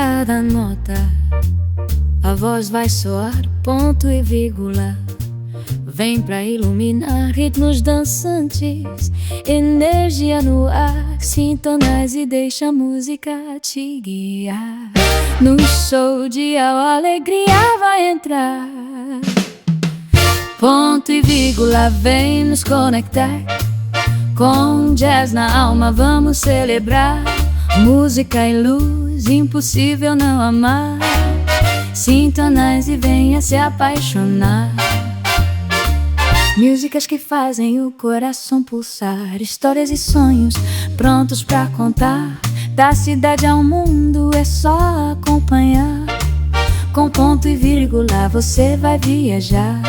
cada nota a voz vai soar, ponto e vírgula. Vem pra iluminar ritmos dançantes, energia no ar, sintonize e deixa a música te guiar. No show de a alegria vai entrar, ponto e vírgula vem nos conectar. Com jazz na alma vamos celebrar, música e luz, impossível não amar. Sintonize e venha se apaixonar. Músicas que fazem o coração pulsar, histórias e sonhos prontos pra contar. Da cidade ao mundo é só acompanhar. Com ponto e vírgula você vai viajar,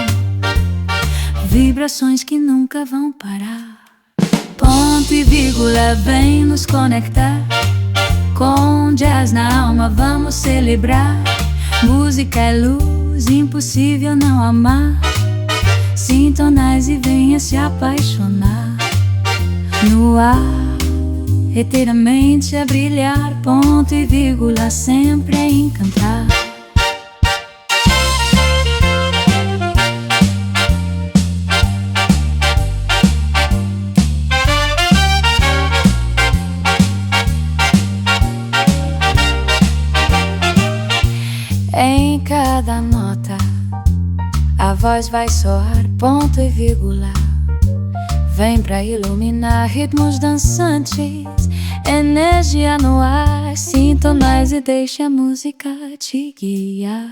vibrações que nunca vão parar. Ponto e vírgula vem nos conectar. Com jazz na alma vamos celebrar, música é luz, impossível não amar. Sintonize e venha se apaixonar. No ar, eternamente a brilhar, ponto e vírgula sempre a encantar. Em cada nota a voz vai soar, ponto e vírgula. Vem pra iluminar ritmos dançantes, energia no ar, sintonize e deixa a música te guiar.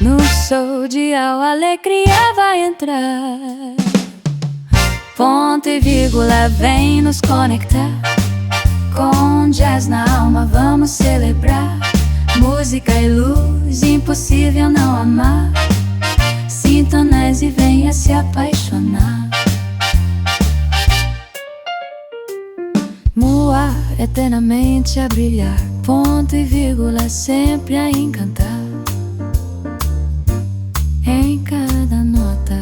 No show de a alegria vai entrar, ponto e vírgula vem nos conectar. Com jazz na alma vamos celebrar, música e luz, impossível não amar. Sintonize e venha se apaixonar. No ar, eternamente a brilhar, ponto e vírgula sempre a encantar. Em cada nota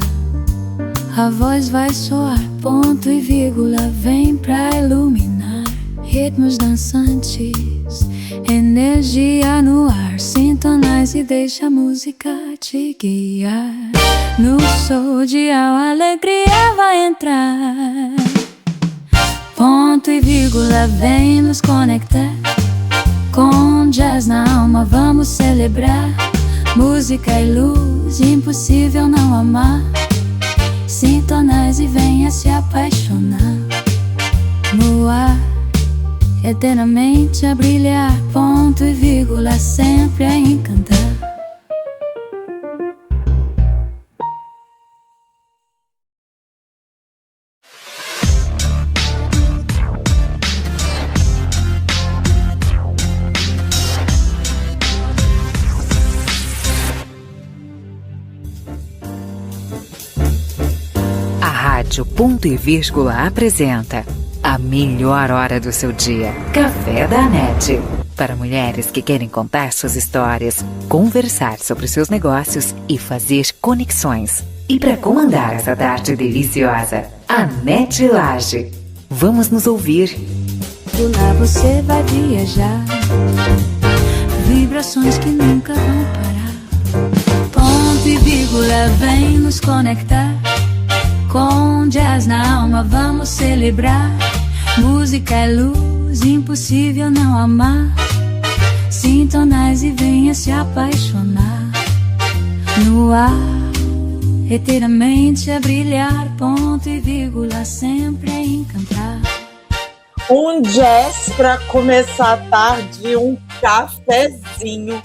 a voz vai soar, ponto e vírgula vem pra iluminar ritmos dançantes, energia no ar, sintonize e deixa a música te guiar. No show de a alegria vai entrar, ponto e vírgula vem nos conectar. Com jazz na alma vamos celebrar, música e luz, impossível não amar. Sintonize e venha se apaixonar. No ar, eternamente a brilhar, ponto e vírgula sempre a encantar. A Rádio Ponto e Vírgula apresenta a melhor hora do seu dia, Café da NET. Para mulheres que querem contar suas histórias, conversar sobre seus negócios e fazer conexões. E para comandar essa tarde deliciosa, a NET Laje. Vamos nos ouvir. Por lá você vai viajar, vibrações que nunca vão parar. Ponto e vírgula vem nos conectar. Com jazz na alma vamos celebrar, música é luz, impossível não amar. Sintonize e venha se apaixonar. No ar, eternamente a brilhar, ponto e vírgula sempre a encantar. Um jazz para começar a tarde, um cafezinho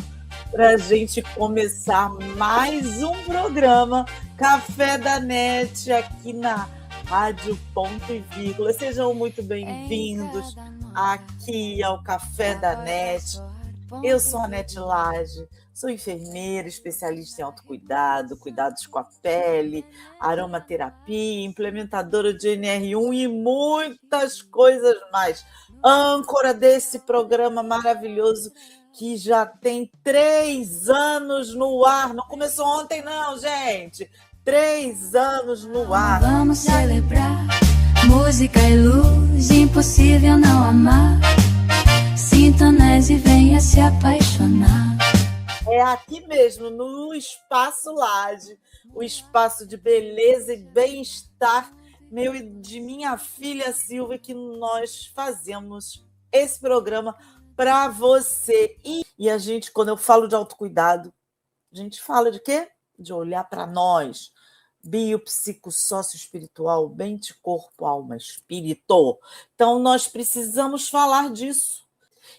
pra gente começar mais um programa Café da NET aqui na Rádio Ponto e Vírgula. Sejam muito bem-vindos aqui ao Café da NET. Eu sou a NET Laje, sou enfermeira, especialista em autocuidado, cuidados com a pele, aromaterapia, implementadora de NR1 e muitas coisas mais. Âncora desse programa maravilhoso que já tem 3 anos no ar. Não começou ontem não, gente. 3 anos no ar. Vamos celebrar, música e luz, impossível não amar. Sintonize e venha se apaixonar. É aqui mesmo, no Espaço Laje, o espaço de beleza e bem-estar meu e de minha filha Silvia, que nós fazemos esse programa para você. E a gente, quando eu falo de autocuidado, a gente fala de quê? De olhar para nós, biopsicossócio-espiritual, mente, corpo, alma, espírito. Então, nós precisamos falar disso.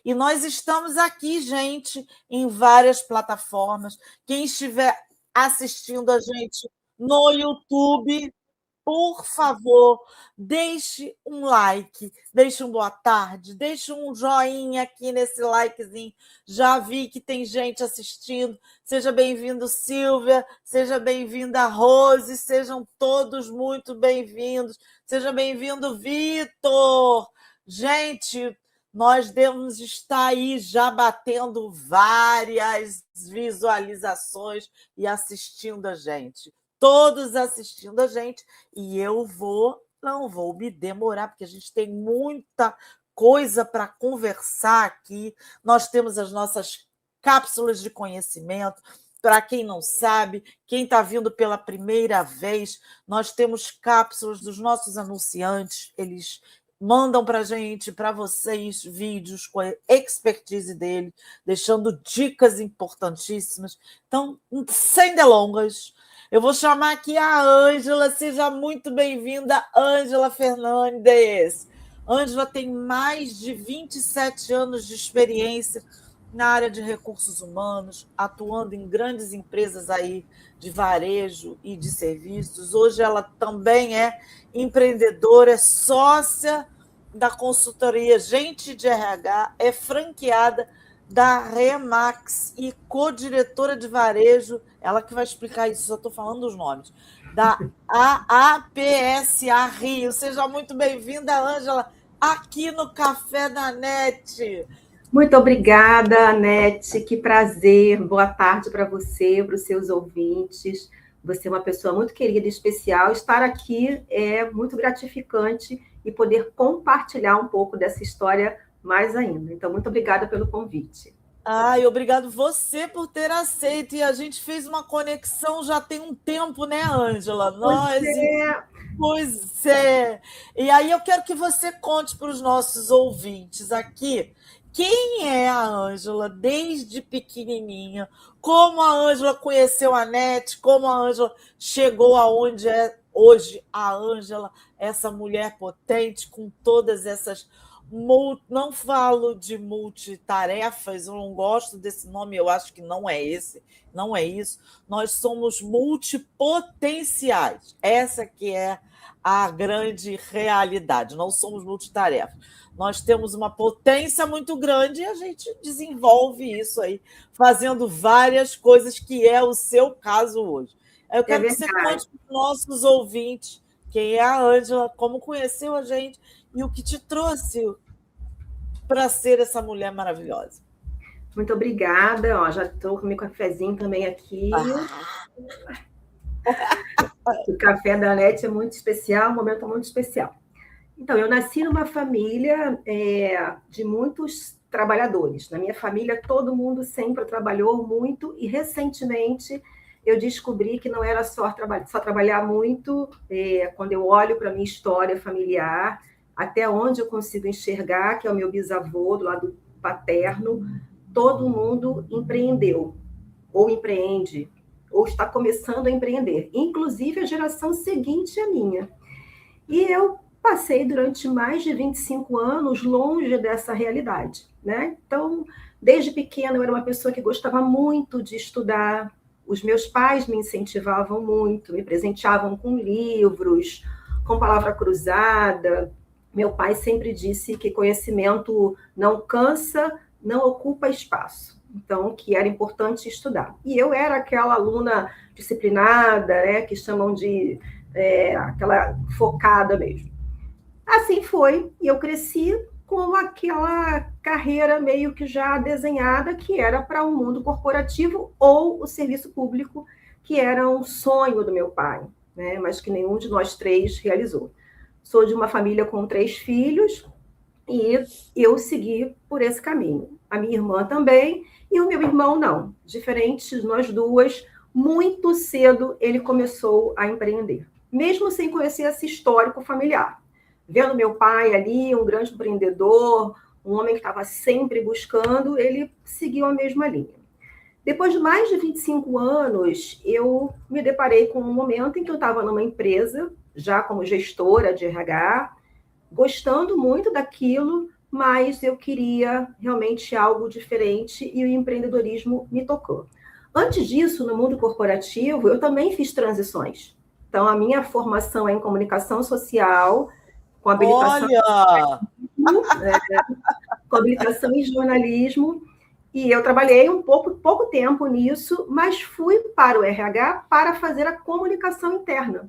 E nós estamos aqui, gente, em várias plataformas. Quem estiver assistindo a gente no YouTube, por favor, deixe um like, deixe um boa tarde, deixe um joinha aqui nesse likezinho. Já vi que tem gente assistindo. Seja bem-vindo, Silvia. Seja bem-vinda, Rose. Sejam todos muito bem-vindos. Seja bem-vindo, Vitor. Gente, nós devemos estar aí já batendo várias visualizações e assistindo a gente. Todos assistindo a gente, e eu não vou me demorar, porque a gente tem muita coisa para conversar aqui. Nós temos as nossas cápsulas de conhecimento. Para quem não sabe, quem está vindo pela primeira vez, nós temos cápsulas dos nossos anunciantes, eles mandam para a gente, para vocês, vídeos com a expertise dele, deixando dicas importantíssimas. Então, sem delongas, eu vou chamar aqui a Ângela. Seja muito bem-vinda, Ângela Fernandes. Ângela tem mais de 27 anos de experiência na área de recursos humanos, atuando em grandes empresas aí de varejo e de serviços. Hoje ela também é empreendedora, é sócia da consultoria Gente de RH, é franqueada da Remax e co-diretora de varejo, ela que vai explicar isso, só estou falando os nomes, da APSA Rio. Seja muito bem-vinda, Ângela, aqui no Café da NET. Muito obrigada, Anete, que prazer, boa tarde para você, para os seus ouvintes. Você é uma pessoa muito querida e especial. Estar aqui é muito gratificante e poder compartilhar um pouco dessa história mais ainda. Então, muito obrigada pelo convite. Ai, obrigado você por ter aceito. E a gente fez uma conexão já tem um tempo, né, Ângela? Pois é. E aí eu quero que você conte para os nossos ouvintes aqui quem é a Ângela desde pequenininha, como a Ângela conheceu a NET, como a Ângela chegou aonde é hoje a Ângela, essa mulher potente com todas essas... Não falo de multitarefas, eu não gosto desse nome, eu acho que não é esse, não é isso. Nós somos multipotenciais, essa que é a grande realidade, não somos multitarefas. Nós temos uma potência muito grande e a gente desenvolve isso aí, fazendo várias coisas, que é o seu caso hoje. Eu quero que você conte para os nossos ouvintes quem é a Ângela, como conheceu a gente e o que te trouxe para ser essa mulher maravilhosa. Muito obrigada. Ó, já estou com meu cafezinho também aqui. O Café da NET é muito especial, um momento muito especial. Então, eu nasci numa família de muitos trabalhadores. Na minha família, todo mundo sempre trabalhou muito e, recentemente, eu descobri que não era só trabalhar muito. Quando eu olho para a minha história familiar, até onde eu consigo enxergar, que é o meu bisavô, do lado paterno, todo mundo empreendeu, ou empreende, ou está começando a empreender, inclusive a geração seguinte à minha. E eu passei durante mais de 25 anos longe dessa realidade, né? Então, desde pequena, eu era uma pessoa que gostava muito de estudar. Os meus pais me incentivavam muito, me presenteavam com livros, com palavra cruzada. Meu pai sempre disse que conhecimento não cansa, não ocupa espaço. Então, que era importante estudar. E eu era aquela aluna disciplinada, né, que chamam de aquela focada mesmo. Assim foi, e eu cresci com aquela carreira meio que já desenhada, que era para o mundo corporativo ou o serviço público, que era um sonho do meu pai, né, mas que nenhum de nós três realizou. Sou de uma família com 3 filhos, e eu segui por esse caminho. a minha irmã também, e o meu irmão não. Diferentes, nós duas, muito cedo ele começou a empreender, mesmo sem conhecer esse histórico familiar. Vendo meu pai ali, um grande empreendedor, um homem que estava sempre buscando, ele seguiu a mesma linha. Depois de mais de 25 anos, eu me deparei com um momento em que eu estava numa empresa, já como gestora de RH, gostando muito daquilo, mas eu queria realmente algo diferente e o empreendedorismo me tocou. Antes disso, no mundo corporativo, eu também fiz transições. Então, a minha formação é em comunicação social, com habilitação, com habilitação em jornalismo, e eu trabalhei pouco tempo nisso, mas fui para o RH para fazer a comunicação interna.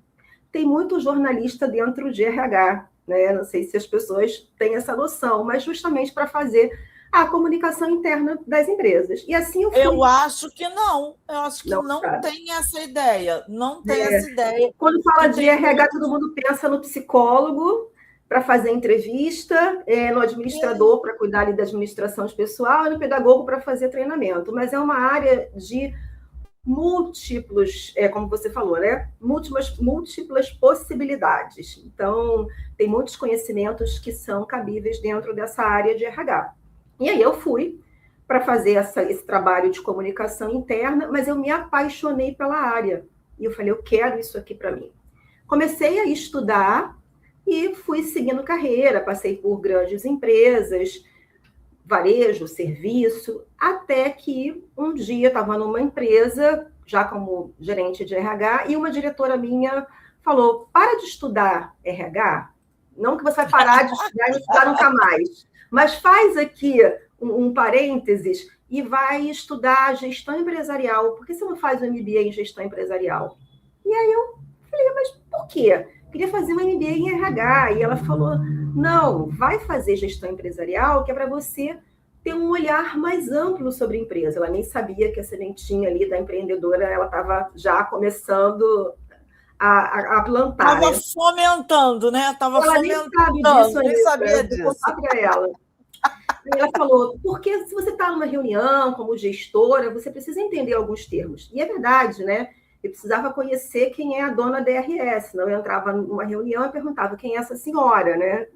Tem muito jornalista dentro de RH, né? Não sei se as pessoas têm essa noção, mas justamente para fazer a comunicação interna das empresas. E assim eu fui. Eu acho que não. Eu acho que não tem essa ideia. Não tem essa ideia. Quando fala de RH, todo mundo pensa no psicólogo para fazer entrevista, no administrador para cuidar ali da administração de pessoal e no pedagogo para fazer treinamento. Mas é uma área de múltiplos, como você falou, né? Múltiplas possibilidades. Então, tem muitos conhecimentos que são cabíveis dentro dessa área de RH. E aí eu fui para fazer esse trabalho de comunicação interna, mas eu me apaixonei pela área. E eu falei, eu quero isso aqui para mim. Comecei a estudar e fui seguindo carreira, passei por grandes empresas, varejo, serviço, até que um dia estava numa empresa, já como gerente de RH, e uma diretora minha falou, para de estudar RH, não que você vai parar de estudar e não estudar nunca mais, mas faz aqui um parênteses e vai estudar gestão empresarial, por que você não faz um MBA em gestão empresarial? E aí eu falei, mas por quê? Queria fazer um MBA em RH, e ela falou, não, vai fazer gestão empresarial, que é para você ter um olhar mais amplo sobre a empresa. Ela nem sabia que a sementinha ali da empreendedora, ela estava já começando a plantar. Estava fomentando, né? Estava fomentando. Nem sabia disso. Vou contar para ela. E ela falou, porque se você está numa reunião como gestora, você precisa entender alguns termos. E é verdade, né? Eu precisava conhecer quem é a dona da DRS, senão eu entrava numa reunião e perguntava quem é essa senhora, né?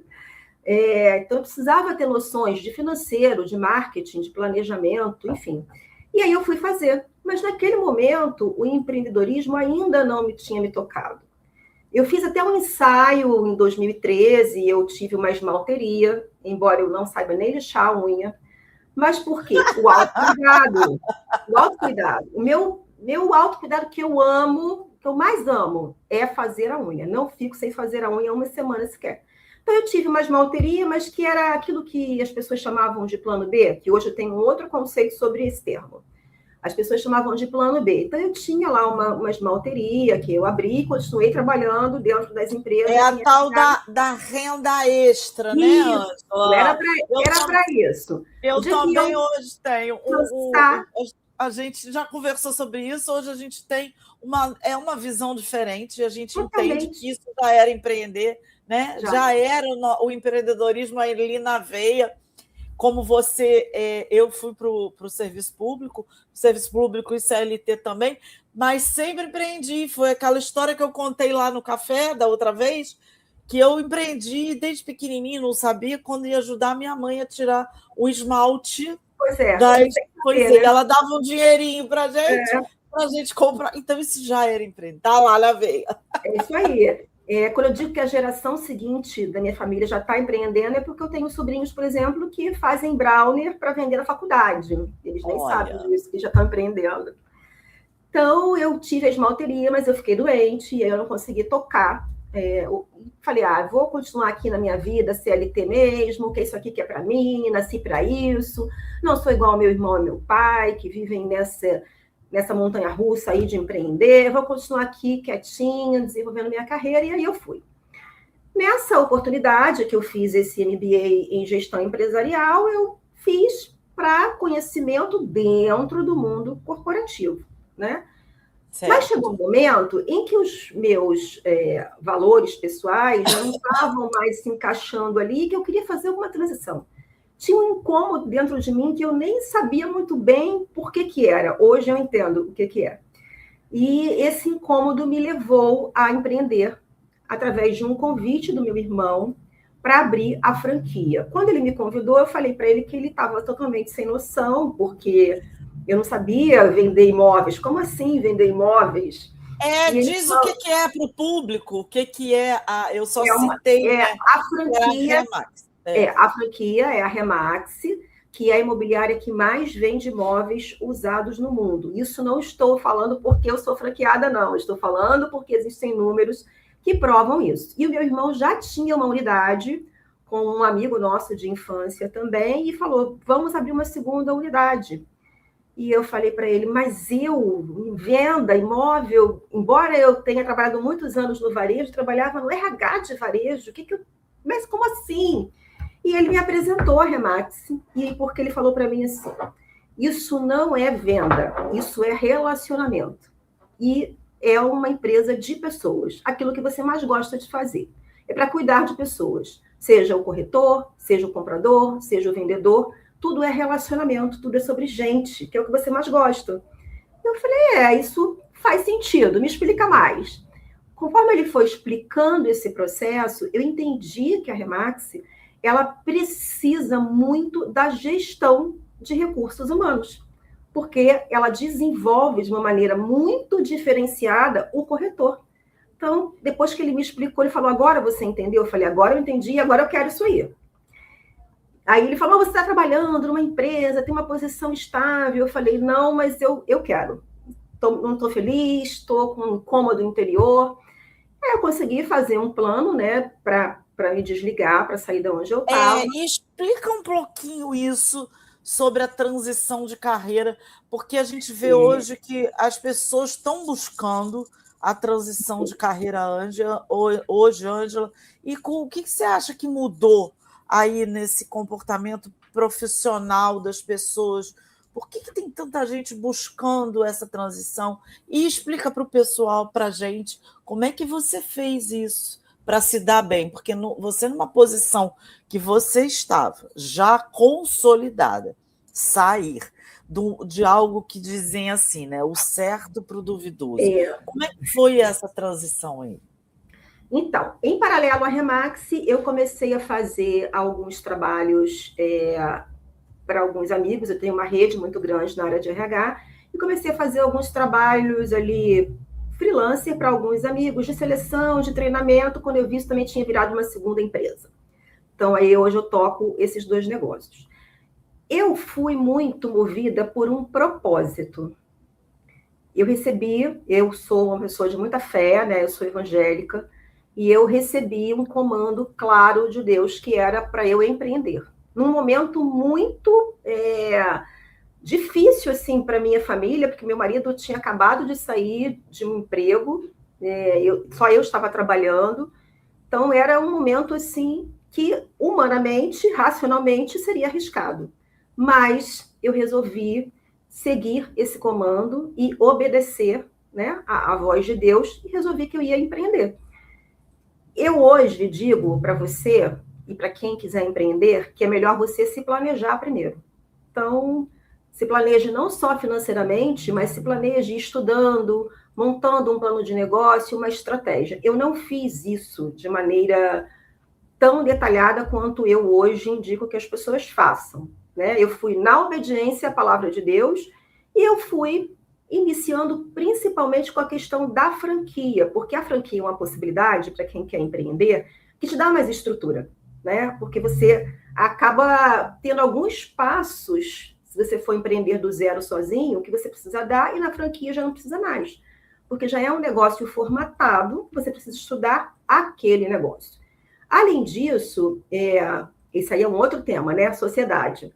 Então, eu precisava ter noções de financeiro, de marketing, de planejamento, enfim. E aí eu fui fazer. Mas, naquele momento, o empreendedorismo ainda não tinha me tocado. Eu fiz até um ensaio em 2013, eu tive uma esmalteria, embora eu não saiba nem lixar a unha. Mas por quê? O autocuidado. O autocuidado. O meu autocuidado que eu amo, que eu mais amo, é fazer a unha. Não fico sem fazer a unha uma semana sequer. Então, eu tive uma esmalteria, mas que era aquilo que as pessoas chamavam de plano B, que hoje eu tenho um outro conceito sobre esse termo. As pessoas chamavam de plano B. Então, eu tinha lá uma esmalteria que eu abri e continuei trabalhando dentro das empresas. É a tal da renda extra, né, Ângela? Era para isso. Eu também hoje tenho. A gente já conversou sobre isso, hoje a gente tem uma visão diferente, a gente entende que isso já era empreender, né? Já era o empreendedorismo ali na veia. Como eu fui para o serviço público e CLT também, mas sempre empreendi. Foi aquela história que eu contei lá no café da outra vez, que eu empreendi desde pequenininho, não sabia quando ia ajudar minha mãe a tirar o esmalte. Pois é. Ela dava um dinheirinho para a gente comprar. Então, isso já era empreender. Está lá na veia. É isso aí. Quando eu digo que a geração seguinte da minha família já está empreendendo, é porque eu tenho sobrinhos, por exemplo, que fazem brownie para vender na faculdade. Eles nem sabem disso, que já estão empreendendo. Então, eu tive a esmalteria, mas eu fiquei doente e eu não consegui tocar. Eu falei, vou continuar aqui na minha vida, CLT mesmo, que isso aqui que é para mim, nasci para isso. Não sou igual ao meu irmão e meu pai, que vivem nessa montanha-russa aí de empreender, vou continuar aqui quietinha, desenvolvendo minha carreira, e aí eu fui. Nessa oportunidade que eu fiz esse MBA em gestão empresarial, eu fiz para conhecimento dentro do mundo corporativo, né? Certo. Mas chegou um momento em que os meus valores pessoais não estavam mais se encaixando ali, que eu queria fazer alguma transição. tinha um incômodo dentro de mim que eu nem sabia muito bem por que era. Hoje eu entendo o que é. E esse incômodo me levou a empreender através de um convite do meu irmão para abrir a franquia. Quando ele me convidou, eu falei para ele que ele estava totalmente sem noção, porque eu não sabia vender imóveis. Como assim vender imóveis? Diz falou, o que é para o público, o que é a... Eu só citei, né? A franquia... a franquia é a Remax, que é a imobiliária que mais vende imóveis usados no mundo. Isso não estou falando porque eu sou franqueada, não. Estou falando porque existem números que provam isso. E o meu irmão já tinha uma unidade com um amigo nosso de infância também e falou, vamos abrir uma segunda unidade. E eu falei para ele, mas eu, em venda, imóvel, embora eu tenha trabalhado muitos anos no varejo, trabalhava no RH de varejo, mas como assim? E ele me apresentou a Remax, e porque ele falou para mim assim, isso não é venda, isso é relacionamento. E é uma empresa de pessoas, aquilo que você mais gosta de fazer. É para cuidar de pessoas, seja o corretor, seja o comprador, seja o vendedor, tudo é relacionamento, tudo é sobre gente, que é o que você mais gosta. Eu falei, isso faz sentido, me explica mais. Conforme ele foi explicando esse processo, eu entendi que a Remax, ela precisa muito da gestão de recursos humanos, porque ela desenvolve de uma maneira muito diferenciada o corretor. Então, depois que ele me explicou, ele falou, agora você entendeu? Eu falei, agora eu entendi, agora eu quero isso aí. Aí ele falou, você está trabalhando numa empresa, tem uma posição estável. Eu falei, não, mas eu quero. Não estou feliz, estou com um incômodo interior. Aí eu consegui fazer um plano, né, para me desligar, para sair de onde eu estava. Explica um pouquinho isso sobre a transição de carreira, porque a gente vê hoje que as pessoas estão buscando a transição de carreira hoje, Ângela. E o que você acha que mudou aí nesse comportamento profissional das pessoas? Por que tem tanta gente buscando essa transição? E explica para o pessoal, para a gente, como é que você fez isso para se dar bem, porque você, numa posição que você estava já consolidada, sair de algo que dizem assim, né? O certo para o duvidoso. Como é que foi essa transição aí? Então, em paralelo à Remax, eu comecei a fazer alguns trabalhos para alguns amigos. Eu tenho uma rede muito grande na área de RH e comecei a fazer alguns trabalhos ali freelancer para alguns amigos de seleção, de treinamento. Quando eu vi isso, também tinha virado uma segunda empresa. Então, aí hoje eu toco esses dois negócios. Eu fui muito movida por um propósito. Eu sou uma pessoa de muita fé, né? Eu sou evangélica, e eu recebi um comando claro de Deus que era para eu empreender. Num momento muito difícil assim para minha família, porque meu marido tinha acabado de sair de um emprego, só eu estava trabalhando, então era um momento assim que humanamente, racionalmente seria arriscado, mas eu resolvi seguir esse comando e obedecer, né, a voz de Deus, e resolvi que eu ia empreender. Eu hoje digo para você e para quem quiser empreender que é melhor você se planejar primeiro. Então, se planeje não só financeiramente, mas se planeje estudando, montando um plano de negócio, uma estratégia. Eu não fiz isso de maneira tão detalhada quanto eu hoje indico que as pessoas façam, né? Eu fui na obediência à palavra de Deus e eu fui iniciando principalmente com a questão da franquia, porque a franquia é uma possibilidade para quem quer empreender que te dá mais estrutura, né? Porque você acaba tendo alguns passos, se você for empreender do zero sozinho, que você precisa dar, e na franquia já não precisa mais, porque já é um negócio formatado, você precisa estudar aquele negócio. Além disso, esse aí é um outro tema, né? Sociedade.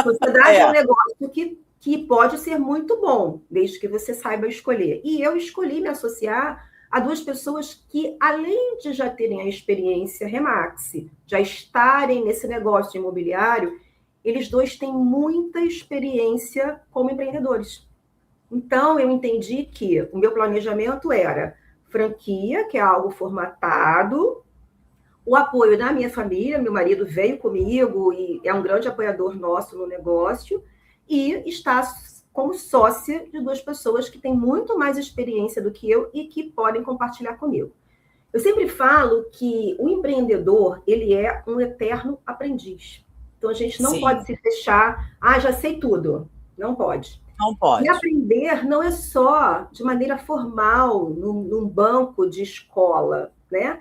Sociedade é um negócio que pode ser muito bom, desde que você saiba escolher. E eu escolhi me associar a duas pessoas que, além de já terem a experiência Remax, já estarem nesse negócio imobiliário, eles dois têm muita experiência como empreendedores. Então, eu entendi que o meu planejamento era franquia, que é algo formatado, o apoio da minha família, meu marido veio comigo e é um grande apoiador nosso no negócio, e está como sócia de duas pessoas que têm muito mais experiência do que eu e que podem compartilhar comigo. Eu sempre falo que o empreendedor, ele é um eterno aprendiz. Então, a gente não pode se fechar, já sei tudo. Não pode. Não pode. E aprender não é só de maneira formal, num banco de escola, né?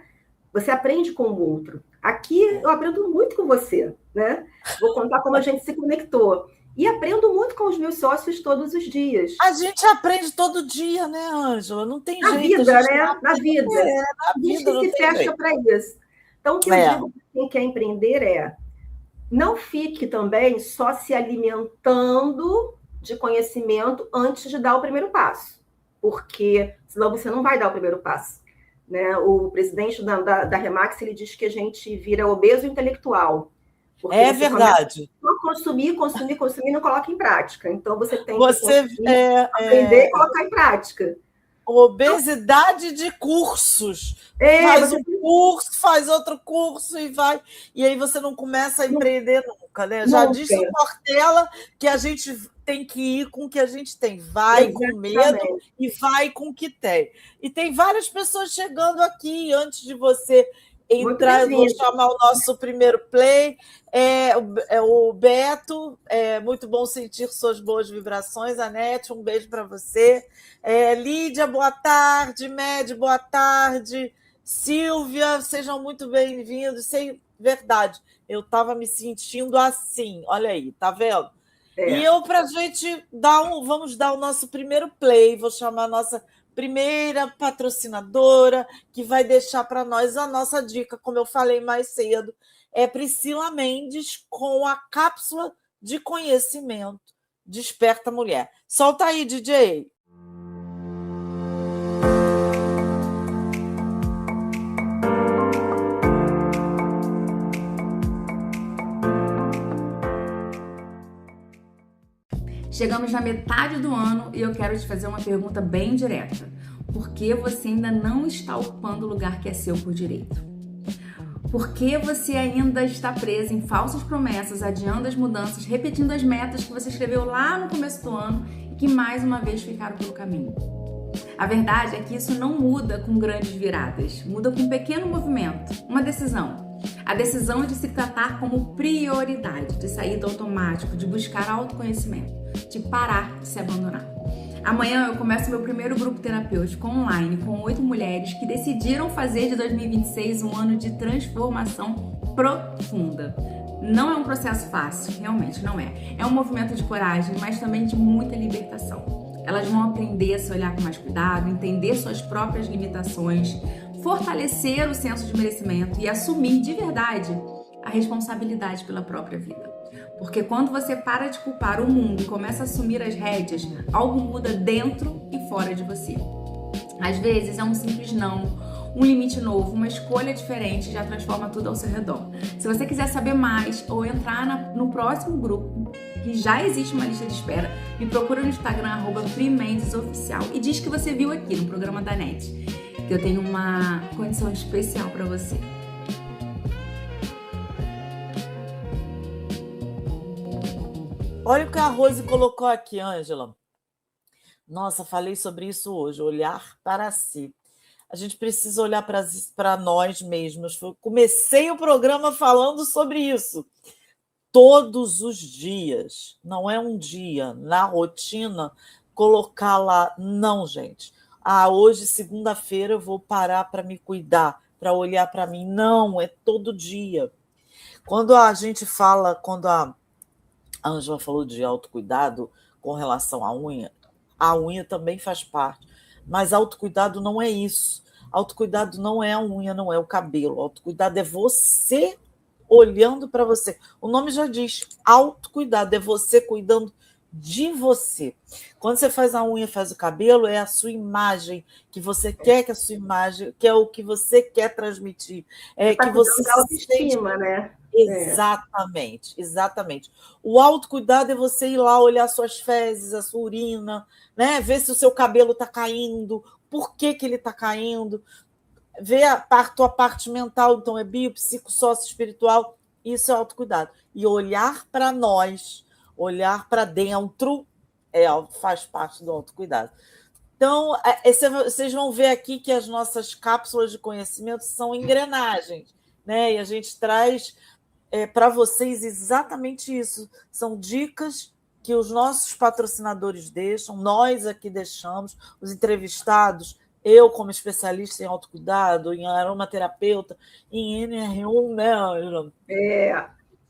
Você aprende com o outro. Aqui eu aprendo muito com você, né? Vou contar como a gente se conectou. E aprendo muito com os meus sócios todos os dias. A gente aprende todo dia, né, Ângela? Não tem jeito. Vida, né? Na vida. Na vida a gente se fecha para isso. Então, o que eu digo para quem quer empreender é: não fique também só se alimentando de conhecimento antes de dar o primeiro passo, porque senão você não vai dar o primeiro passo. Né? O presidente da Remax, ele diz que a gente vira obeso intelectual. É verdade. Só consumir, não coloca em prática. Então, você tem que aprender e colocar em prática. Obesidade de cursos. Faz um curso, faz outro curso e vai. E aí você não começa a empreender nunca, né? Já disse o Portela que a gente tem que ir com o que a gente tem. Vai com medo e vai com o que tem. E tem várias pessoas chegando aqui antes de você entrar. Eu vou chamar o nosso primeiro play. O Beto, muito bom sentir suas boas vibrações. Anete, um beijo para você. Lídia, boa tarde. Med, boa tarde. Silvia, sejam muito bem-vindos. Verdade, eu estava me sentindo assim. Olha aí, tá vendo? E para a gente vamos dar o nosso primeiro play. Vou chamar a nossa primeira patrocinadora, que vai deixar para nós a nossa dica, como eu falei mais cedo, é Priscila Mendes com a cápsula de conhecimento Desperta Mulher. Solta aí, DJ. Chegamos na metade do ano e eu quero te fazer uma pergunta bem direta. Por que você ainda não está ocupando o lugar que é seu por direito? Por que você ainda está preso em falsas promessas, adiando as mudanças, repetindo as metas que você escreveu lá no começo do ano e que mais uma vez ficaram pelo caminho? A verdade é que isso não muda com grandes viradas, muda com um pequeno movimento, uma decisão. A decisão de se tratar como prioridade, de sair do automático, de buscar autoconhecimento, de parar de se abandonar. Amanhã eu começo meu primeiro grupo terapêutico online com 8 mulheres que decidiram fazer de 2026 um ano de transformação profunda. Não é um processo fácil, realmente não é. É um movimento de coragem, mas também de muita libertação. Elas vão aprender a se olhar com mais cuidado, entender suas próprias limitações, fortalecer o senso de merecimento e assumir de verdade a responsabilidade pela própria vida. Porque quando você para de culpar o mundo e começa a assumir as rédeas, algo muda dentro e fora de você. Às vezes é um simples não, um limite novo, uma escolha diferente já transforma tudo ao seu redor. Se você quiser saber mais ou entrar no próximo grupo, que já existe uma lista de espera, me procura no Instagram @PriMendesOficial e diz que você viu aqui no programa da NET, que eu tenho uma condição especial para você. Olha o que a Rose colocou aqui, Ângela. Nossa, falei sobre isso hoje, olhar para si. A gente precisa olhar para nós mesmos. Eu comecei o programa falando sobre isso. Todos os dias, não é um dia, na rotina, colocar lá, não, gente. Hoje, segunda-feira, eu vou parar para me cuidar, para olhar para mim. Não, é todo dia. Quando a gente fala, quando a Ângela falou de autocuidado com relação à unha, a unha também faz parte. Mas autocuidado não é isso. Autocuidado não é a unha, não é o cabelo. Autocuidado é você olhando para você. O nome já diz, autocuidado, é você cuidando de você. Quando você faz a unha, faz o cabelo, é a sua imagem, que você quer que a sua imagem, que é o que você quer transmitir. É que você se autoestima, né? Exatamente, exatamente. O autocuidado é você ir lá olhar suas fezes, a sua urina, né? Ver se o seu cabelo está caindo, por que ele está caindo. ver tua parte mental, então é bio, psico, sócio, espiritual, isso é autocuidado. E olhar para nós, olhar para dentro, faz parte do autocuidado. Então, vocês vão ver aqui que as nossas cápsulas de conhecimento são engrenagens, né? E a gente traz para vocês exatamente isso. São dicas que os nossos patrocinadores deixam, nós aqui deixamos, os entrevistados, eu como especialista em autocuidado, em aromaterapeuta, em NR1, né?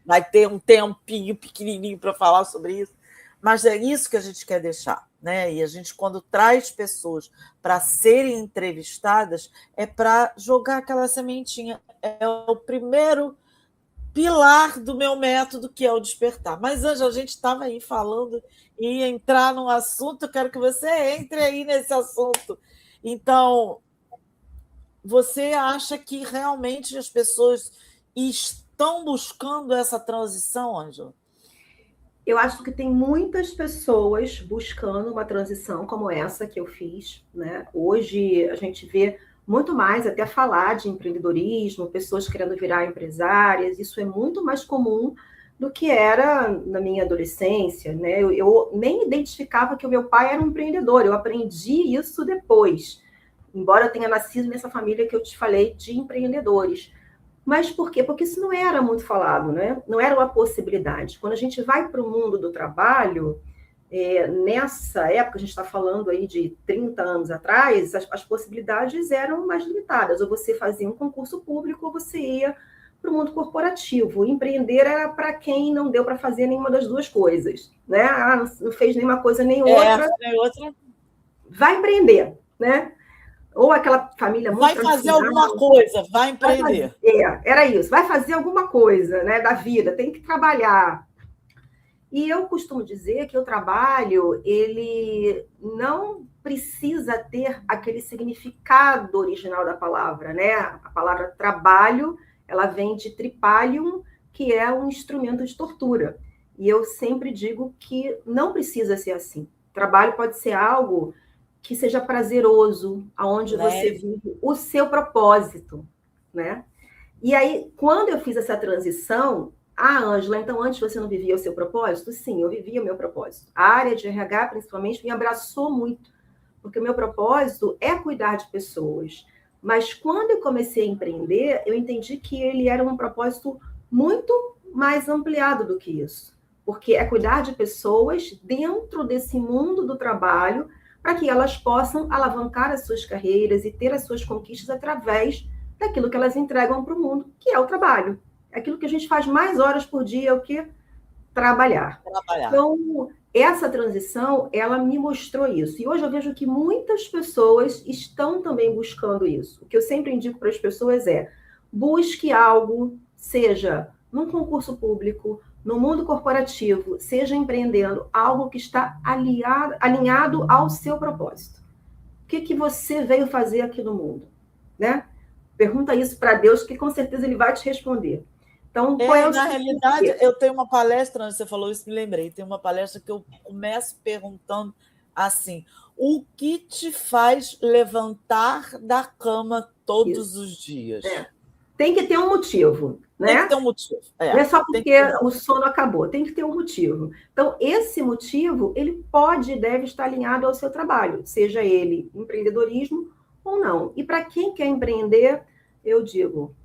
Vai ter um tempinho pequenininho para falar sobre isso, mas é isso que a gente quer deixar, né? E a gente, quando traz pessoas para serem entrevistadas, é para jogar aquela sementinha. É o primeiro pilar do meu método, que é o despertar. Mas, Ângela, a gente estava aí falando e entrar num assunto, eu quero que você entre aí nesse assunto. Então, você acha que realmente as pessoas estão buscando essa transição, Ângela? Eu acho que tem muitas pessoas buscando uma transição como essa que eu fiz, né? Hoje a gente vê muito mais até falar de empreendedorismo, pessoas querendo virar empresárias, isso é muito mais comum do que era na minha adolescência, né? Eu nem identificava que o meu pai era um empreendedor, eu aprendi isso depois, embora eu tenha nascido nessa família que eu te falei de empreendedores. Mas por quê? Porque isso não era muito falado, né? Não era uma possibilidade. Quando a gente vai para o mundo do trabalho, nessa época, a gente está falando aí de 30 anos atrás, as possibilidades eram mais limitadas. Ou você fazia um concurso público, ou você ia para o mundo corporativo. Empreender era para quem não deu para fazer nenhuma das duas coisas, né? Não fez nenhuma coisa nem outra. Vai empreender, né? Ou aquela família muito vai fazer alguma coisa, vai empreender. Era isso, vai fazer alguma coisa, né, da vida, tem que trabalhar. E eu costumo dizer que o trabalho, ele não precisa ter aquele significado original da palavra, né? A palavra trabalho, ela vem de tripalium, que é um instrumento de tortura. E eu sempre digo que não precisa ser assim. Trabalho pode ser algo que seja prazeroso, aonde você vive o seu propósito, né? E aí, quando eu fiz essa transição, Ângela, então antes você não vivia o seu propósito? Sim, eu vivia o meu propósito. A área de RH, principalmente, me abraçou muito, porque o meu propósito é cuidar de pessoas. Mas quando eu comecei a empreender, eu entendi que ele era um propósito muito mais ampliado do que isso, porque é cuidar de pessoas dentro desse mundo do trabalho, para que elas possam alavancar as suas carreiras e ter as suas conquistas através daquilo que elas entregam para o mundo, que é o trabalho. Aquilo que a gente faz mais horas por dia é o que? Trabalhar. Então, essa transição, ela me mostrou isso. E hoje eu vejo que muitas pessoas estão também buscando isso. O que eu sempre indico para as pessoas é: busque algo, seja num concurso público, no mundo corporativo, seja empreendendo, algo que está alinhado ao seu propósito. O que você veio fazer aqui no mundo, né? Pergunta isso para Deus, que com certeza ele vai te responder. Então, na realidade, eu tenho uma palestra, você falou isso, me lembrei, tem uma palestra que eu começo perguntando assim: o que te faz levantar da cama todos os dias? Tem que ter um motivo, né? Tem que ter um motivo. Não é só porque o sono acabou, tem que ter um motivo. Então, esse motivo, ele pode e deve estar alinhado ao seu trabalho, seja ele empreendedorismo ou não. E para quem quer empreender, eu digo,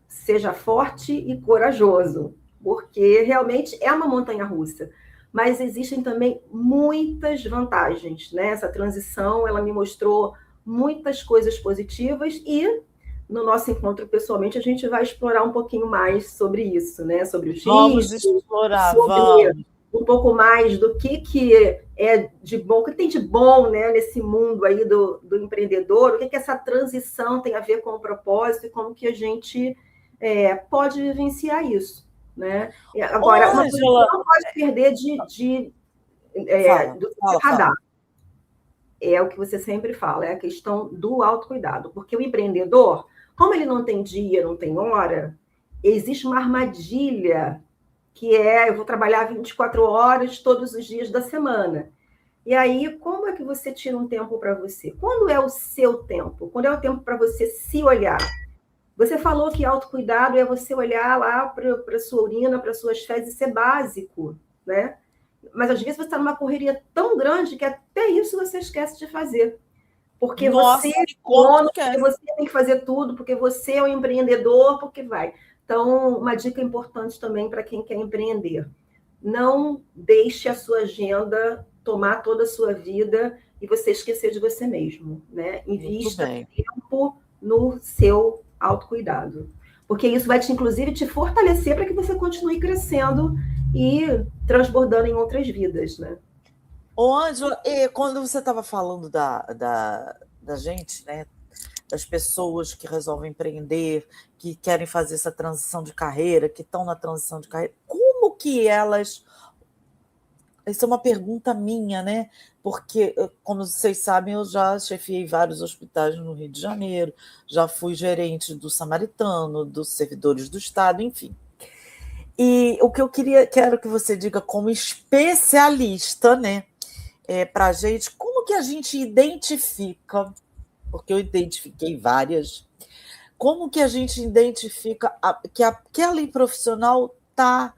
seja forte e corajoso, porque realmente é uma montanha-russa. Mas existem também muitas vantagens, né? Essa transição, ela me mostrou muitas coisas positivas e no nosso encontro pessoalmente a gente vai explorar um pouquinho mais sobre isso, né? Sobre os riscos, explorar, sobre um pouco mais do que é de bom, o que tem de bom, né, nesse mundo aí do empreendedor, o que essa transição tem a ver com o propósito e como que a gente pode vivenciar isso, né? Agora, uma coisa que não pode perder do radar. É o que você sempre fala, é a questão do autocuidado, porque o empreendedor, como ele não tem dia, não tem hora, existe uma armadilha que eu vou trabalhar 24 horas todos os dias da semana. E aí, como é que você tira um tempo para você? Quando é o seu tempo? Quando é o tempo para você se olhar? Você falou que autocuidado é você olhar lá para a sua urina, para as suas fezes, isso é básico, né? Mas às vezes você está numa correria tão grande que até isso você esquece de fazer. Porque Nossa, você é como dono, que é? porque você tem que fazer tudo, porque você é um empreendedor, porque vai. Então, uma dica importante também para quem quer empreender. Não deixe a sua agenda tomar toda a sua vida e você esquecer de você mesmo, né? Invista tempo no seu autocuidado. Porque isso vai inclusive, te fortalecer para que você continue crescendo e transbordando em outras vidas, né? Ô, Ângela, quando você estava falando da gente, né, das pessoas que resolvem empreender, que querem fazer essa transição de carreira, que estão na transição de carreira, como que elas... Isso é uma pergunta minha, né? Porque, como vocês sabem, eu já chefiei vários hospitais no Rio de Janeiro, já fui gerente do Samaritano, dos servidores do Estado, enfim. E o que eu quero que você diga como especialista, né, para a gente, como que a gente identifica, porque eu identifiquei várias, como que a gente identifica que aquele profissional está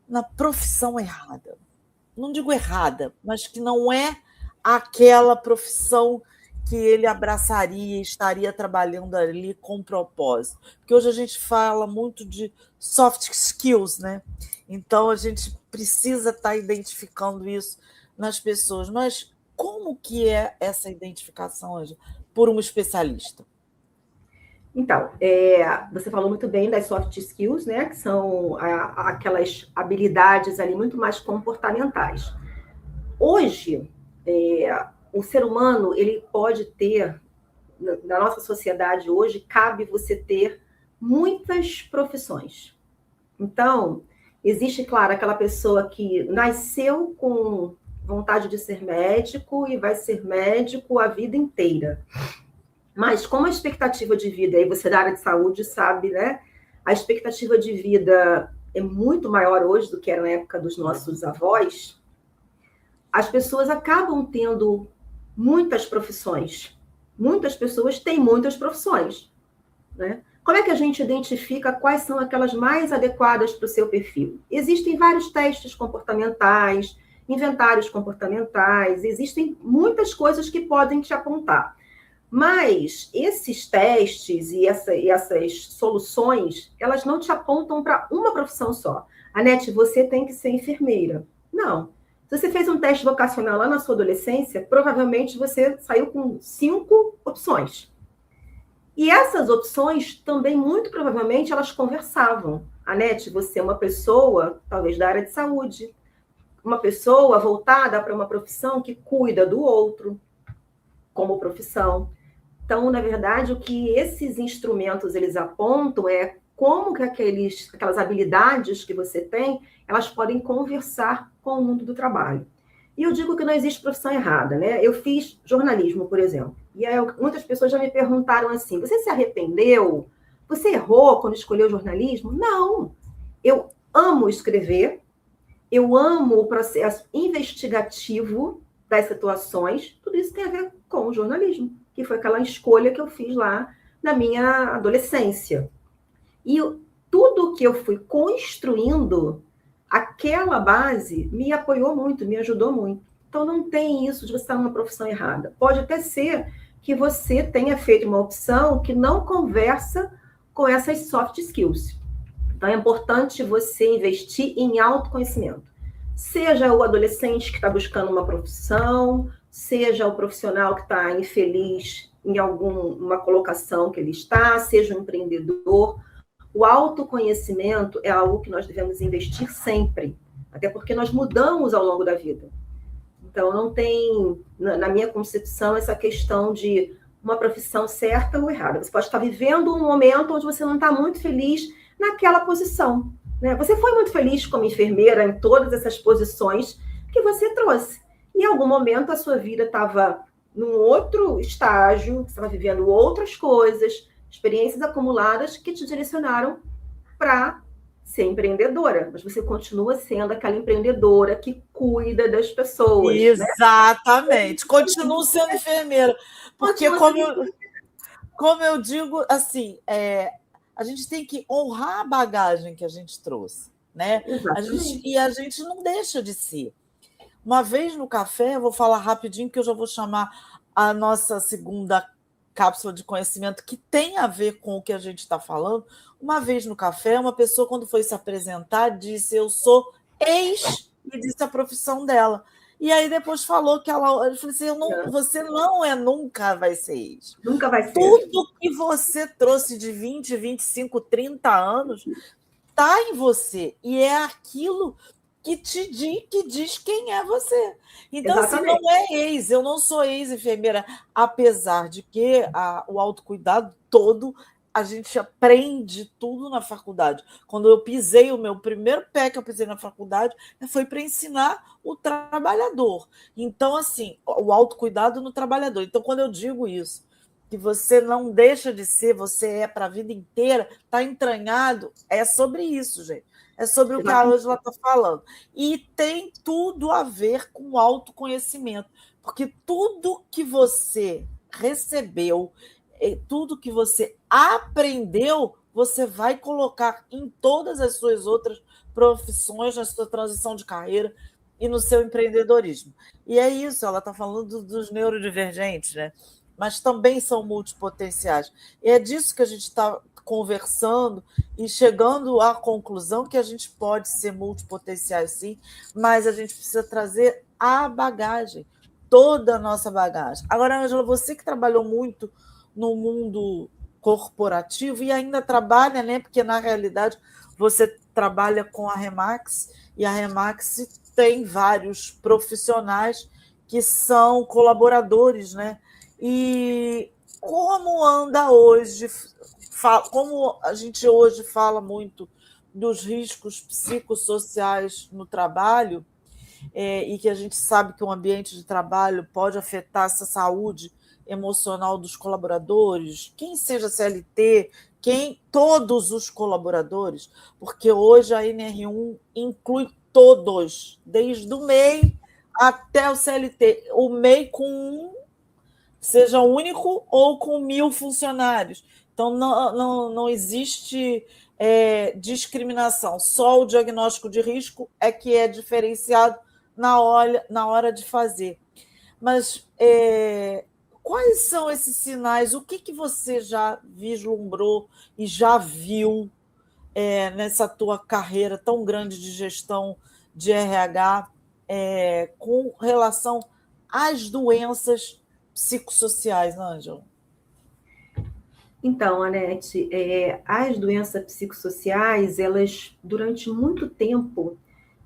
na profissão errada? Não digo errada, mas que não é aquela profissão que ele abraçaria e estaria trabalhando ali com propósito. Porque hoje a gente fala muito de soft skills, né? Então a gente precisa estar identificando isso nas pessoas. Mas como que é essa identificação, Ângela, por um especialista? Então, você falou muito bem das soft skills, né? Que são aquelas habilidades ali muito mais comportamentais. Hoje, o ser humano, ele pode ter, na nossa sociedade hoje, cabe você ter muitas profissões. Então, existe, claro, aquela pessoa que nasceu com vontade de ser médico e vai ser médico a vida inteira. Mas como a expectativa de vida, aí você da área de saúde sabe, né? A expectativa de vida é muito maior hoje do que era na época dos nossos avós. As pessoas acabam tendo muitas profissões. Muitas pessoas têm muitas profissões, né? Como é que a gente identifica quais são aquelas mais adequadas para o seu perfil? Existem vários testes comportamentais, inventários comportamentais, existem muitas coisas que podem te apontar. Mas esses testes e essas soluções, elas não te apontam para uma profissão só. Anete, você tem que ser enfermeira. Não. Se você fez um teste vocacional lá na sua adolescência, provavelmente você saiu com 5 opções. E essas opções também, muito provavelmente, elas conversavam. Anete, você é uma pessoa, talvez da área de saúde, uma pessoa voltada para uma profissão que cuida do outro, como profissão. Então, na verdade, o que esses instrumentos eles apontam é como que aquelas habilidades que você tem, elas podem conversar com o mundo do trabalho. E eu digo que não existe profissão errada, né? Eu fiz jornalismo, por exemplo. E aí, muitas pessoas já me perguntaram assim, você se arrependeu? Você errou quando escolheu jornalismo? Não. Eu amo escrever, eu amo o processo investigativo das situações, tudo isso tem a ver com o jornalismo, que foi aquela escolha que eu fiz lá na minha adolescência. E tudo que eu fui construindo, aquela base me apoiou muito, me ajudou muito. Então, não tem isso de você estar numa profissão errada. Pode até ser que você tenha feito uma opção que não conversa com essas soft skills. Então, é importante você investir em autoconhecimento. Seja o adolescente que está buscando uma profissão, seja o profissional que está infeliz em alguma colocação que ele está, seja um empreendedor. O autoconhecimento é algo que nós devemos investir sempre, até porque nós mudamos ao longo da vida. Então, não tem, na minha concepção, essa questão de uma profissão certa ou errada. Você pode estar vivendo um momento onde você não está muito feliz naquela posição, né? Você foi muito feliz como enfermeira em todas essas posições que você trouxe. Em algum momento, a sua vida estava num outro estágio, você estava vivendo outras coisas, experiências acumuladas que te direcionaram para ser empreendedora, mas você continua sendo aquela empreendedora que cuida das pessoas, né? Exatamente. Continuo sendo enfermeira. Porque, como eu digo, assim, a gente tem que honrar a bagagem que a gente trouxe, né? E a gente não deixa de ser. Uma vez no café, eu vou falar rapidinho, que eu já vou chamar a nossa segunda cápsula de conhecimento, que tem a ver com o que a gente está falando. Uma vez no café, uma pessoa, quando foi se apresentar, disse: eu sou ex, e disse a profissão dela. E aí depois falou que ela... Eu falei assim, você nunca vai ser ex. Nunca vai ser. Tudo que você trouxe de 20, 25, 30 anos está em você. E é aquilo que diz quem é você. Então, assim, não é ex, eu não sou ex-enfermeira, apesar de que o autocuidado todo, a gente aprende tudo na faculdade. Quando eu pisei, o meu primeiro pé que eu pisei na faculdade foi para ensinar o trabalhador. Então, assim, o autocuidado no trabalhador. Então, quando eu digo isso, que você não deixa de ser, você é para a vida inteira, está entranhado, é sobre isso, gente. É sobre o que a Ângela está falando. E tem tudo a ver com o autoconhecimento, porque tudo que você recebeu, tudo que você aprendeu, você vai colocar em todas as suas outras profissões, na sua transição de carreira e no seu empreendedorismo. E é isso, ela está falando dos neurodivergentes, né? Mas também são multipotenciais. E é disso que a gente está conversando e chegando à conclusão que a gente pode ser multipotenciais, sim, mas a gente precisa trazer a bagagem, toda a nossa bagagem. Agora, Ângela, você que trabalhou muito no mundo corporativo e ainda trabalha, né? Porque, na realidade, você trabalha com a Remax, e a Remax tem vários profissionais que são colaboradores, né? E como anda hoje, como a gente hoje fala muito dos riscos psicossociais no trabalho, e que a gente sabe que o ambiente de trabalho pode afetar essa saúde emocional dos colaboradores, quem seja CLT, todos os colaboradores, porque hoje a NR1 inclui todos, desde o MEI até o CLT, o MEI com seja único ou com 1.000 funcionários. Então, não existe discriminação. Só o diagnóstico de risco é que é diferenciado na hora de fazer. Mas quais são esses sinais? O que você já vislumbrou e já viu nessa tua carreira tão grande de gestão de RH com relação às doenças psicossociais, Ângela? Então, Anete, as doenças psicossociais, elas, durante muito tempo,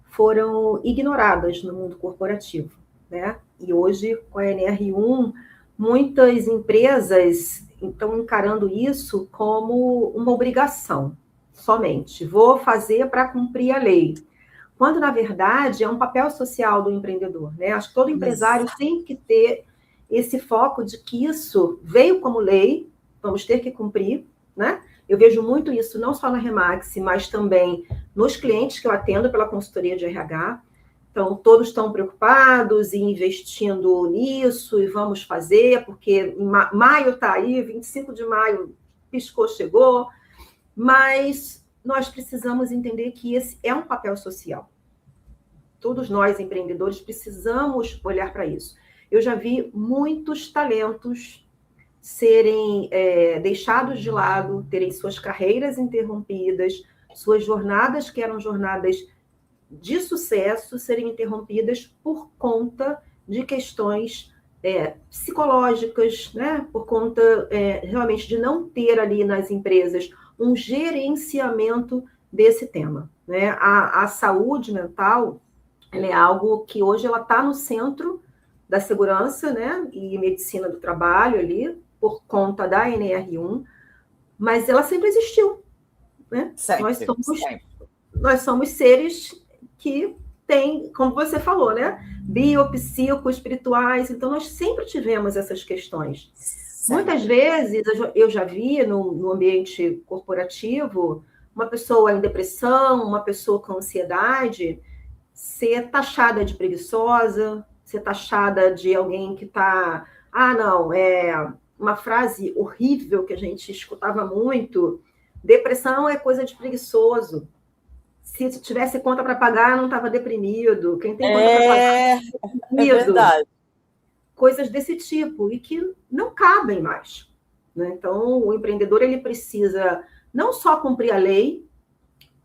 foram ignoradas no mundo corporativo, né? E hoje, com a NR1, muitas empresas estão encarando isso como uma obrigação, somente. Vou fazer para cumprir a lei. Quando, na verdade, é um papel social do empreendedor, né? Acho que todo empresário tem que ter esse foco de que isso veio como lei, vamos ter que cumprir, né? Eu vejo muito isso não só na Remax, mas também nos clientes que eu atendo pela consultoria de RH. Então, todos estão preocupados e investindo nisso, e vamos fazer, porque maio está aí, 25 de maio, piscou, chegou, mas nós precisamos entender que esse é um papel social. Todos nós, empreendedores, precisamos olhar para isso. Eu já vi muitos talentos serem deixados de lado, terem suas carreiras interrompidas, suas jornadas, que eram jornadas de sucesso, serem interrompidas por conta de questões psicológicas, né? Por conta realmente de não ter ali nas empresas um gerenciamento desse tema, né? A saúde mental, ela é algo que hoje ela está no centro da segurança, né, e medicina do trabalho ali, por conta da NR1, mas ela sempre existiu, né? Nós somos seres que têm, como você falou, né, biopsico, espirituais, então nós sempre tivemos essas questões. Muitas vezes eu já vi no ambiente corporativo uma pessoa em depressão, uma pessoa com ansiedade, ser taxada de preguiçosa, ser taxada de alguém que está... Ah, não, é uma frase horrível que a gente escutava muito: depressão é coisa de preguiçoso. Se tivesse conta para pagar, não estava deprimido. Quem tem conta para pagar É, não está é deprimido. verdade. Coisas desse tipo, e que não cabem mais, né? Então, o empreendedor, ele precisa não só cumprir a lei,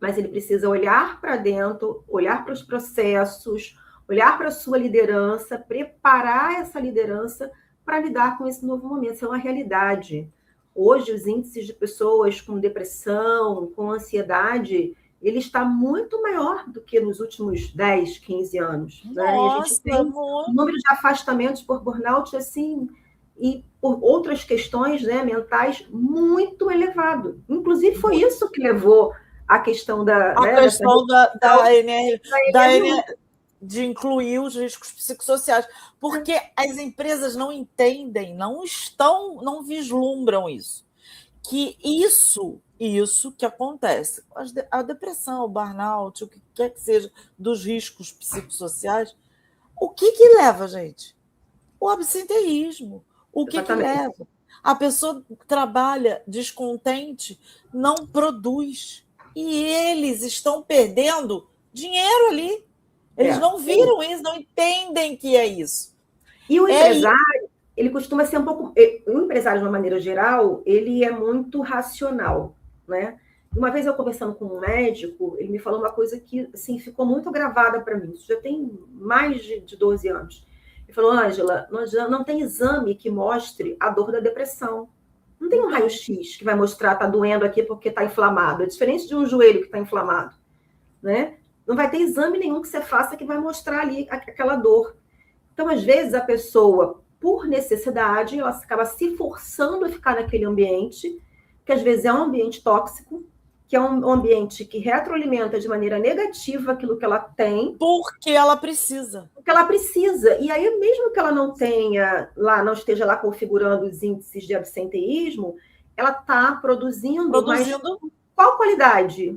mas ele precisa olhar para dentro, olhar para os processos, olhar para a sua liderança, preparar essa liderança para lidar com esse novo momento. Isso é uma realidade. Hoje, os índices de pessoas com depressão, com ansiedade, ele está muito maior do que nos últimos 10, 15 anos. Né? E a gente tem um número de afastamentos por burnout, assim, e por outras questões, né, mentais muito elevado. Inclusive, foi isso que levou a questão de incluir os riscos psicossociais, porque as empresas não entendem, não vislumbram isso. Que isso que acontece, a depressão, o burnout, o que quer que seja, dos riscos psicossociais, o que leva, gente? O absenteísmo. O que leva? A pessoa trabalha descontente, não produz. E eles estão perdendo dinheiro ali. Eles não viram isso, não entendem que é isso. E o empresário, ele costuma ser um pouco... O empresário, de uma maneira geral, ele é muito racional, né? Uma vez eu conversando com um médico, ele me falou uma coisa que, assim, ficou muito gravada para mim. Isso já tem mais de 12 anos. Ele falou: Ângela, não tem exame que mostre a dor da depressão. Não tem um raio-x que vai mostrar está doendo aqui porque está inflamado. É diferente de um joelho que está inflamado, né? Não vai ter exame nenhum que você faça que vai mostrar ali aquela dor. Então, às vezes, a pessoa, por necessidade, ela acaba se forçando a ficar naquele ambiente, que às vezes é um ambiente tóxico, que é um ambiente que retroalimenta de maneira negativa aquilo que ela tem. Porque ela precisa. Porque ela precisa. E aí, mesmo que ela não esteja lá configurando os índices de absenteísmo, ela está produzindo. Mas qual qualidade?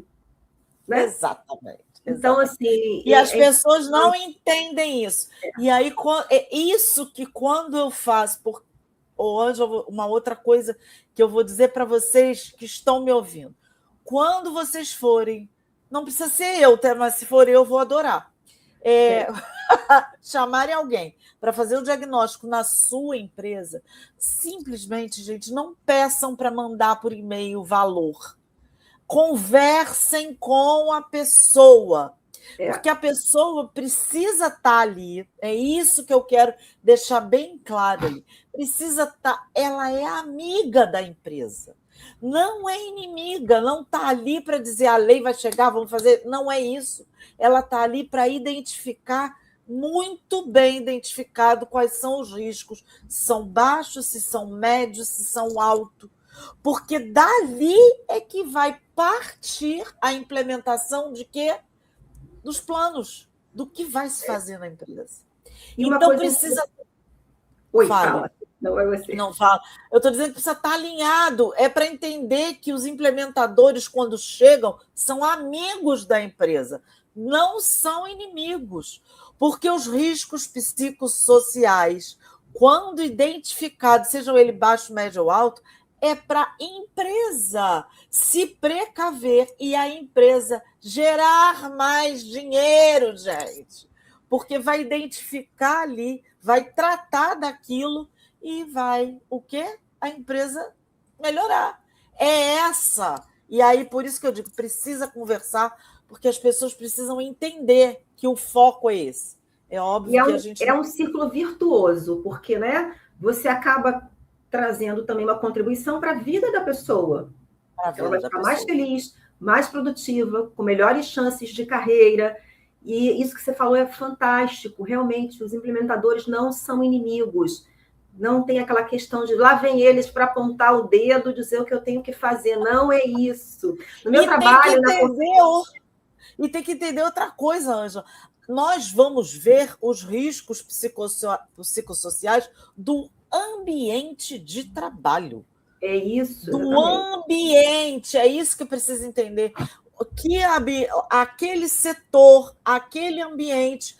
Né? Exatamente. Então, assim... E as pessoas não entendem isso. E aí, é isso que quando eu faço... Hoje, uma outra coisa que eu vou dizer para vocês que estão me ouvindo. Quando vocês forem... Não precisa ser eu, mas se for eu vou adorar. Chamarem alguém para fazer o diagnóstico na sua empresa, simplesmente, gente, não peçam para mandar por e-mail o valor. Conversem com a pessoa, porque a pessoa precisa estar ali. É isso que eu quero deixar bem claro ali. Precisa estar, ela é amiga da empresa, não é inimiga, não está ali para dizer a lei vai chegar, vamos fazer. Não é isso. Ela está ali para identificar, muito bem identificado, quais são os riscos, se são baixos, se são médios, se são altos. Porque dali é que vai partir a implementação de quê? Dos planos, do que vai se fazer na empresa. E então precisa... Oi, fala. Não é você. Não fala. Eu estou dizendo que precisa estar alinhado. É para entender que os implementadores, quando chegam, são amigos da empresa, não são inimigos. Porque os riscos psicossociais, quando identificados, sejam eles baixo, médio ou alto, é para a empresa se precaver e a empresa gerar mais dinheiro, gente. Porque vai identificar ali, vai tratar daquilo e vai, o quê? A empresa melhorar. É essa. E aí, por isso que eu digo, precisa conversar, porque as pessoas precisam entender que o foco é esse. É óbvio que a gente... É um círculo virtuoso, porque, né, você acaba trazendo também uma contribuição para a vida da pessoa. Ela vai ficar mais feliz, mais produtiva, com melhores chances de carreira. E isso que você falou é fantástico. Realmente, os implementadores não são inimigos. Não tem aquela questão de lá vem eles para apontar o dedo, dizer o que eu tenho que fazer. Não é isso. No meu trabalho... E tem que entender outra coisa, Ângela. Nós vamos ver os riscos psicossociais do ambiente de trabalho. É isso, do exatamente. ambiente. É isso que precisa entender. Que aquele setor, aquele ambiente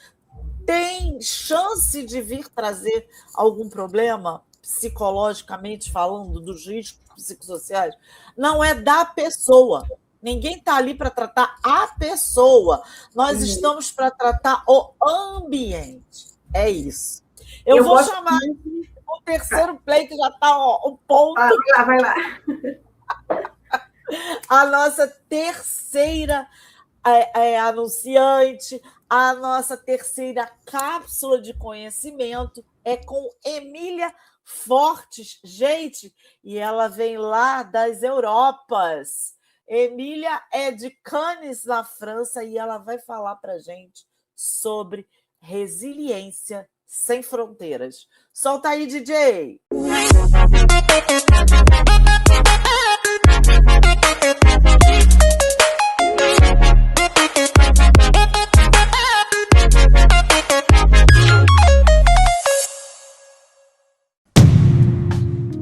tem chance de vir trazer algum problema psicologicamente falando, dos riscos psicossociais? Não é da pessoa. Ninguém está ali para tratar a pessoa. Nós estamos para tratar o ambiente. É isso. Eu vou chamar o terceiro play, que já está o ponto. Vai lá. A nossa terceira anunciante, a nossa terceira cápsula de conhecimento é com Emília Fortes, gente, e ela vem lá das Europas. Emília é de Cannes, na França, e ela vai falar para a gente sobre resiliência sem fronteiras. Solta aí, DJ!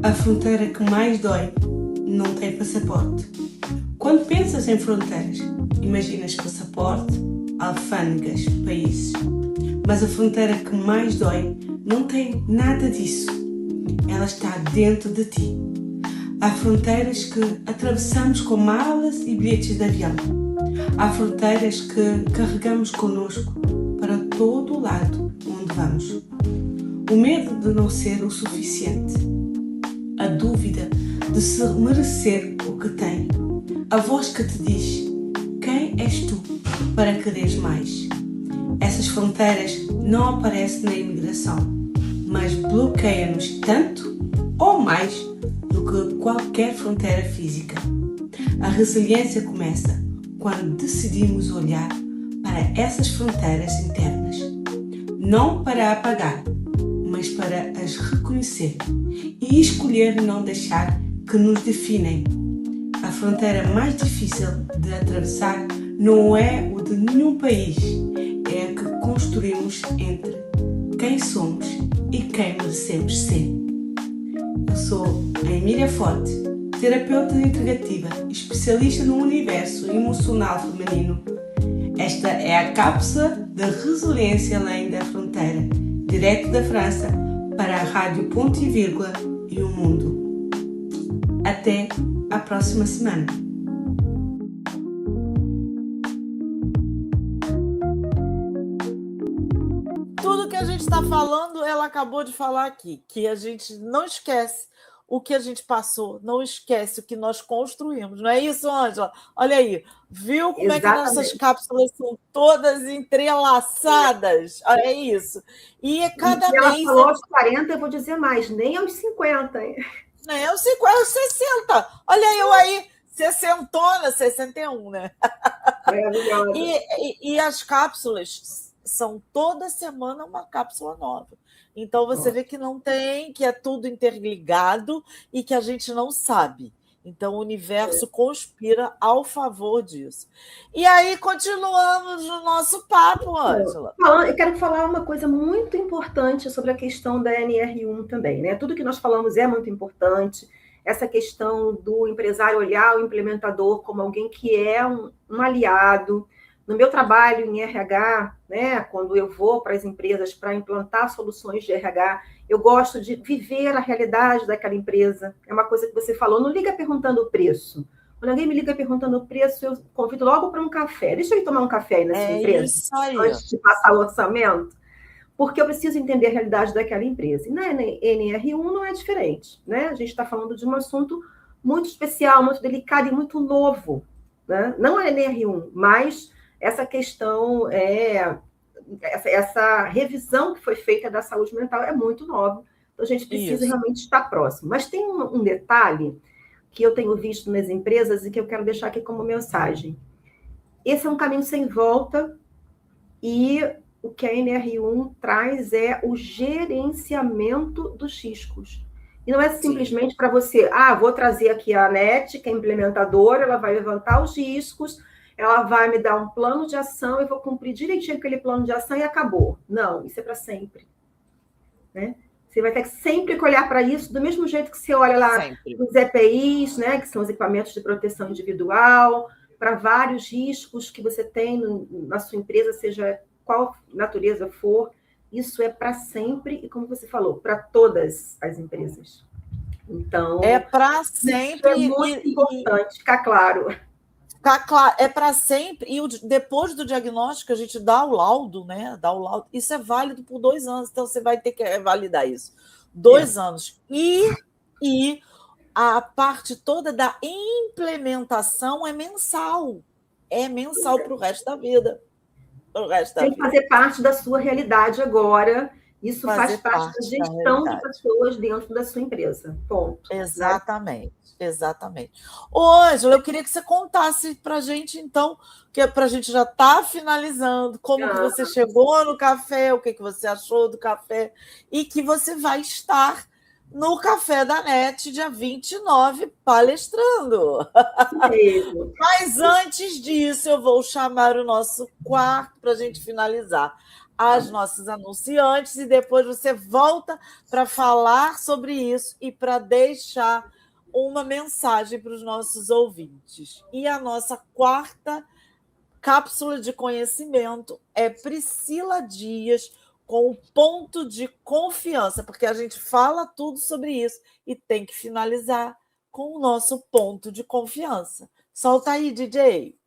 A fronteira que mais dói não tem passaporte. Quando pensas em fronteiras, imaginas passaporte, alfândegas, países. Mas a fronteira que mais dói não tem nada disso. Ela está dentro de ti. Há fronteiras que atravessamos com malas e bilhetes de avião. Há fronteiras que carregamos connosco para todo o lado onde vamos. O medo de não ser o suficiente. A dúvida de se merecer o que tem. A voz que te diz: quem és tu para quereres mais? Essas fronteiras não aparecem na imigração, mas bloqueiam-nos tanto ou mais do que qualquer fronteira física. A resiliência começa quando decidimos olhar para essas fronteiras internas, não para apagar, mas para as reconhecer e escolher não deixar que nos definem. A fronteira mais difícil de atravessar não é o de nenhum país, é a que construímos entre quem somos e quem merecemos ser. Eu sou a Emília Forte, terapeuta integrativa, especialista no universo emocional feminino. Esta é a cápsula da resiliência além da fronteira, direto da França para a Rádio Ponto e Vírgula e o mundo. Até a próxima semana. Tudo que a gente está falando, ela acabou de falar aqui, que a gente não esquece o que a gente passou, não esquece o que nós construímos. Não é isso, Ângela? Olha aí, viu como é que nossas cápsulas são todas entrelaçadas? Olha isso. E cada ela mês... falou aos 40, eu vou dizer mais, nem aos 50. Nem aos 50, aos 60. Olha eu aí, 60, 61, né? E as cápsulas são toda semana uma cápsula nova. Então você vê que não tem, que é tudo interligado e que a gente não sabe. Então o universo conspira ao favor disso. E aí continuamos no nosso papo, Ângela. Eu quero falar uma coisa muito importante sobre a questão da NR1 também, né? Tudo que nós falamos é muito importante. Essa questão do empresário olhar o implementador como alguém que é um aliado. No meu trabalho em RH, né, quando eu vou para as empresas para implantar soluções de RH, eu gosto de viver a realidade daquela empresa. É uma coisa que você falou, não liga perguntando o preço. Quando alguém me liga perguntando o preço, eu convido logo para um café. Deixa eu ir tomar um café aí na sua empresa, isso aí. Antes de passar o orçamento, porque eu preciso entender a realidade daquela empresa. E na NR1 não é diferente, né? A gente está falando de um assunto muito especial, muito delicado e muito novo, né? Não a NR1, mas essa questão, essa revisão que foi feita da saúde mental é muito nova. Então, a gente precisa realmente estar próximo. Mas tem um detalhe que eu tenho visto nas empresas e que eu quero deixar aqui como mensagem. Esse é um caminho sem volta e o que a NR1 traz é o gerenciamento dos riscos. E não é simplesmente para você, vou trazer aqui a ANET, que é implementadora, ela vai levantar os riscos, ela vai me dar um plano de ação, eu vou cumprir direitinho aquele plano de ação e acabou. Não, isso é para sempre. Né? Você vai ter que sempre olhar para isso do mesmo jeito que você olha lá nos EPIs, né, que são os equipamentos de proteção individual, para vários riscos que você tem na sua empresa, seja qual natureza for. Isso é para sempre e, como você falou, para todas as empresas. Então, é para sempre. É muito importante, ficar claro. É para sempre. E depois do diagnóstico, a gente dá o laudo, né? Dá o laudo. Isso é válido por 2 anos, então você vai ter que validar isso. 2 anos. E a parte toda da implementação é mensal. É mensal para o resto da vida. Tem que fazer parte da sua realidade agora. Isso faz parte da gestão de pessoas dentro da sua empresa. Ponto. Exatamente, exatamente. Ô, Ângela, eu queria que você contasse para a gente, então, que para a gente já está finalizando, como que você chegou no café, o que você achou do café, e que você vai estar no Café da NET, dia 29, palestrando. Mas antes disso, eu vou chamar o nosso quarto para a gente finalizar. As nossas anunciantes, e depois você volta para falar sobre isso e para deixar uma mensagem para os nossos ouvintes. E a nossa quarta cápsula de conhecimento é Priscila Dias, com o ponto de confiança, porque a gente fala tudo sobre isso e tem que finalizar com o nosso ponto de confiança. Solta aí, DJ.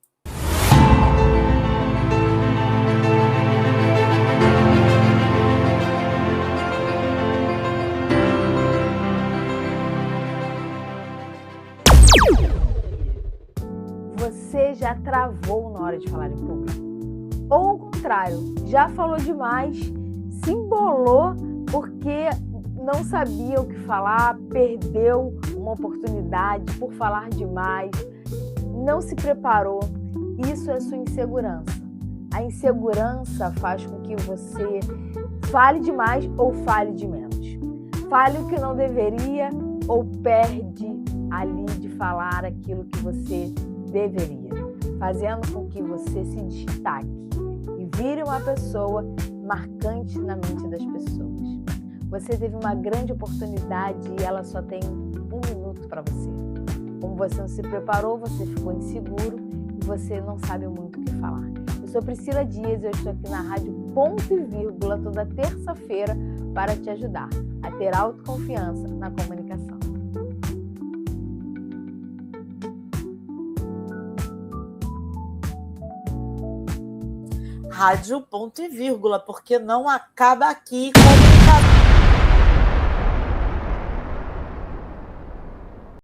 Você já travou na hora de falar em público? Ou ao contrário, já falou demais, se embolou porque não sabia o que falar, perdeu uma oportunidade por falar demais, não se preparou. Isso é sua insegurança. A insegurança faz com que você fale demais ou fale de menos. Fale o que não deveria ou perde ali de falar aquilo que você deveria, fazendo com que você se destaque e vire uma pessoa marcante na mente das pessoas. Você teve uma grande oportunidade e ela só tem 1 minuto para você. Como você não se preparou, você ficou inseguro e você não sabe muito o que falar. Eu sou Priscila Dias e eu estou aqui na Rádio Ponto e Vírgula toda terça-feira para te ajudar a ter autoconfiança na comunicação. Rádio Ponto e Vírgula, porque não acaba aqui com